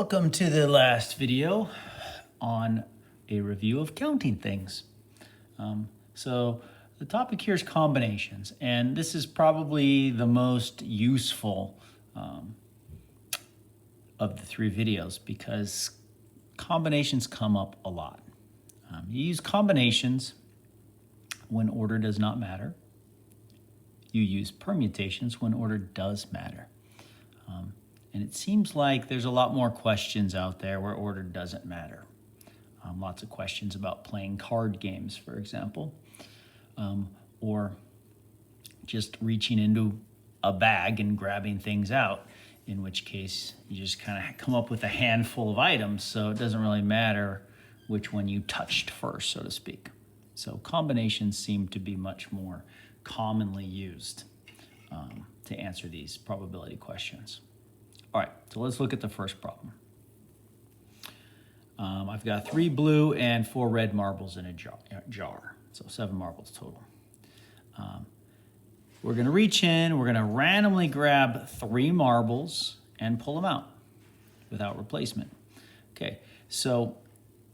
Welcome to the last video on a review of counting things. So the topic here is combinations, and this is probably the most useful of the three videos because combinations come up a lot. You use combinations when order does not matter. You use permutations when order does matter. And it seems like there's a lot more questions out there where order doesn't matter. Lots of questions about playing card games, for example, or just reaching into a bag and grabbing things out, in which case you just kind of come up with a handful of items, so it doesn't really matter which one you touched first, so to speak. So combinations seem to be much more commonly used to answer these probability questions. All right, so let's look at the first problem. I've got 3 blue and 4 red marbles in a jar, so 7 marbles total. We're gonna reach in, we're gonna randomly grab 3 marbles and pull them out without replacement. Okay, so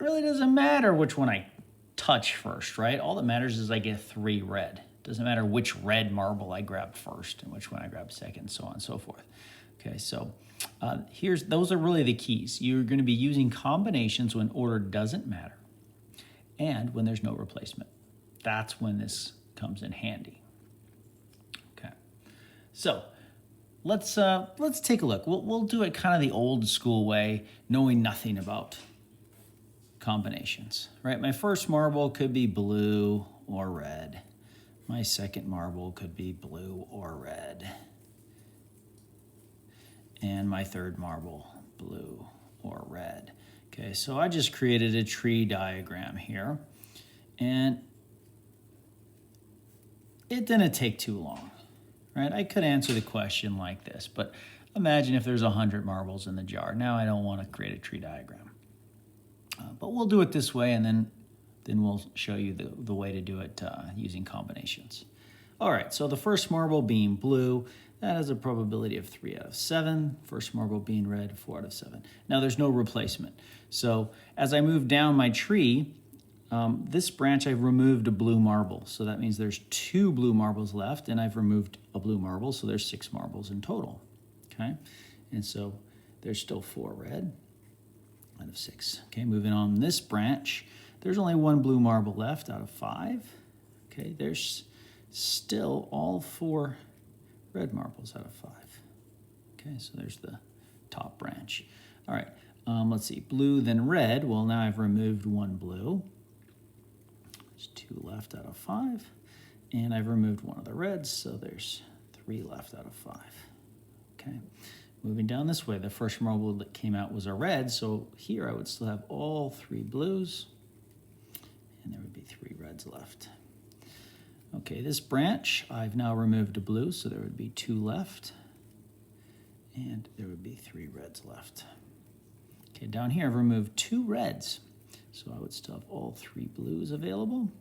it really doesn't matter which one I touch first, right? All that matters is I get 3 red. Doesn't matter which red marble I grabbed first and which one I grabbed second, so on and so forth. Okay, so those are really the keys. You're going to be using combinations when order doesn't matter and when there's no replacement. That's when this comes in handy. Okay, so let's take a look. We'll do it kind of the old school way, knowing nothing about combinations, right? My first marble could be blue or red. My second marble could be blue or red. And my third marble, blue or red. Okay, so I just created a tree diagram here, and it didn't take too long, right? I could answer the question like this, but imagine if there's 100 marbles in the jar. Now I don't want to create a tree diagram. But we'll do it this way, and then we'll show you the way to do it using combinations. All right, so the first marble being blue, that has a probability of 3 out of 7. First marble being red, 4 out of 7. Now there's no replacement. So as I move down my tree, this branch I've removed a blue marble. So that means there's 2 blue marbles left, and I've removed a blue marble, so there's 6 marbles in total. Okay, and so there's still 4 red out of 6. Okay, moving on this branch, there's only 1 blue marble left out of 5. Okay, there's still all 4 red marbles out of 5. Okay, so there's the top branch. All right, let's see, blue then red. Well, now I've removed 1 blue. There's 2 left out of 5. And I've removed 1 of the reds, so there's 3 left out of 5. Okay, moving down this way, the first marble that came out was a red, so here I would still have all 3 blues, and there would be 3 reds left. Okay, this branch, I've now removed a blue, so there would be 2 left, and there would be 3 reds left. Okay, down here I've removed 2 reds, so I would still have all 3 blues available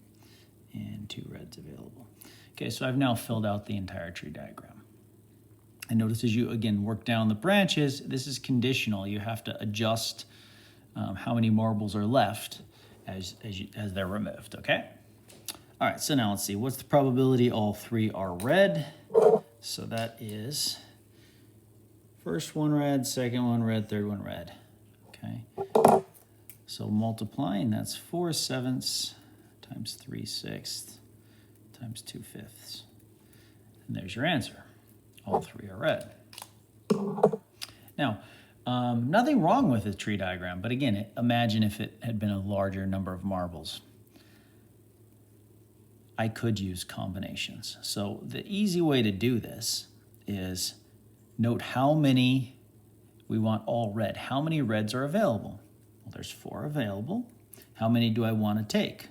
and 2 reds available. Okay, so I've now filled out the entire tree diagram. And notice as you, again, work down the branches, this is conditional. You have to adjust how many marbles are left as they're removed, okay? All right, so now let's see, what's the probability all 3 are red? So that is first one red, second one red, third one red, okay? So multiplying, that's 4/7 times 3/6 times 2/5. And there's your answer. All 3 are red. Now, nothing wrong with the tree diagram, but again, imagine if it had been a larger number of marbles. I could use combinations. So the easy way to do this is note how many we want all red. How many reds are available? Well, there's 4 available. How many do I want to take?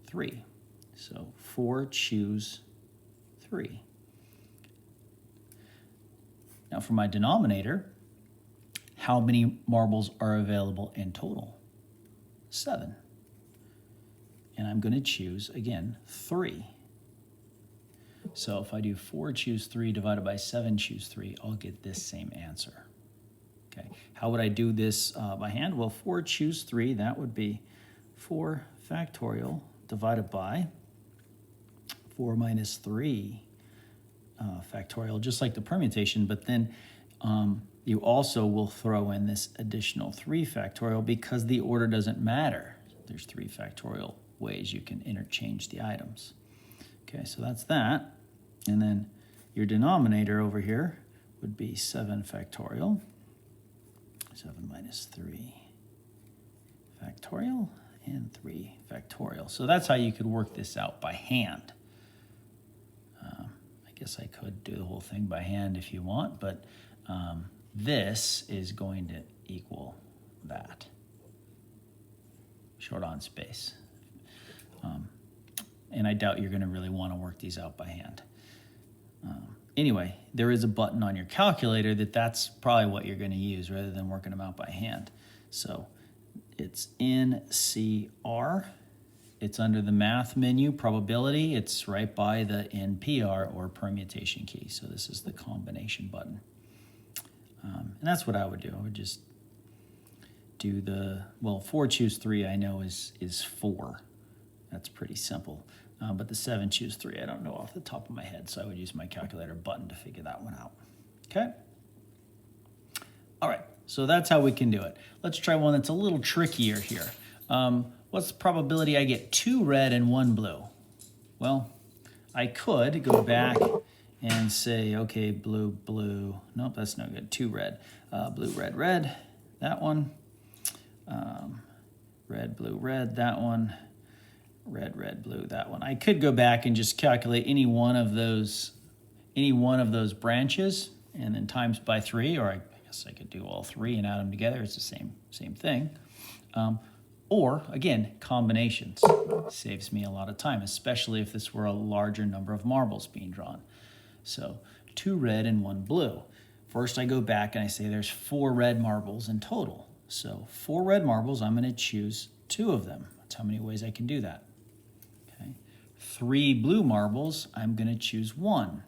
3. So 4 choose 3. Now for my denominator, how many marbles are available in total? 7. And I'm going to choose, again, 3. So if I do 4 choose 3 divided by 7 choose 3, I'll get this same answer. Okay. How would I do this by hand? Well, 4 choose 3, that would be 4 factorial divided by 4 minus 3 factorial, just like the permutation, but then you also will throw in this additional 3 factorial because the order doesn't matter. There's 3 factorial ways you can interchange the items. Okay, so that's that. And then your denominator over here would be 7 factorial. 7 minus 3 factorial and 3 factorial. So that's how you could work this out by hand. I guess I could do the whole thing by hand if you want, but this is going to equal that. Short on space. And I doubt you're going to really want to work these out by hand. Anyway, there is a button on your calculator that's probably what you're going to use rather than working them out by hand. So it's NCR. It's under the math menu, probability. It's right by the NPR or permutation key. So this is the combination button. And that's what I would do. I would just do 4 choose 3 I know is 4. That's pretty simple. But the 7 choose 3 I don't know off the top of my head, so I would use my calculator button to figure that one out. Okay? All right, so that's how we can do it. Let's try one that's a little trickier here. What's the probability I get 2 red and 1 blue? Well, I could go back and say, okay, blue, blue. Nope, that's no good. 2 red. Blue, red, red. That one. Red, blue, red. That one. Red, red, blue. That one. I could go back and just calculate any one of those branches and then times by 3, or I guess I could do all 3 and add them together. It's the same thing. Or, again, combinations. Saves me a lot of time, especially if this were a larger number of marbles being drawn. So 2 red and 1 blue. First I go back and I say there's 4 red marbles in total. So 4 red marbles, I'm going to choose 2 of them. That's how many ways I can do that. Okay. 3 blue marbles, I'm going to choose 1.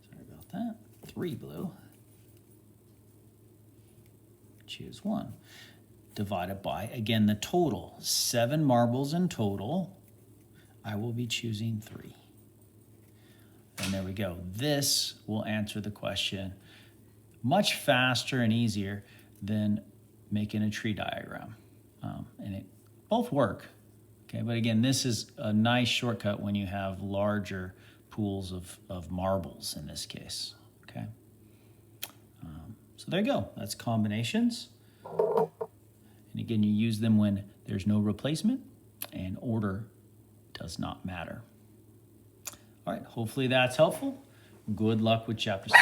Sorry about that. 3 blue. Choose 1. Divided by, again, the total. 7 marbles in total. I will be choosing 3. And there we go. This will answer the question much faster and easier than making a tree diagram. And it both work. Okay, but again, this is a nice shortcut when you have larger pools of marbles in this case. Okay. So there you go. That's combinations. And again, you use them when there's no replacement and order does not matter. All right, hopefully that's helpful. Good luck with Chapter 6.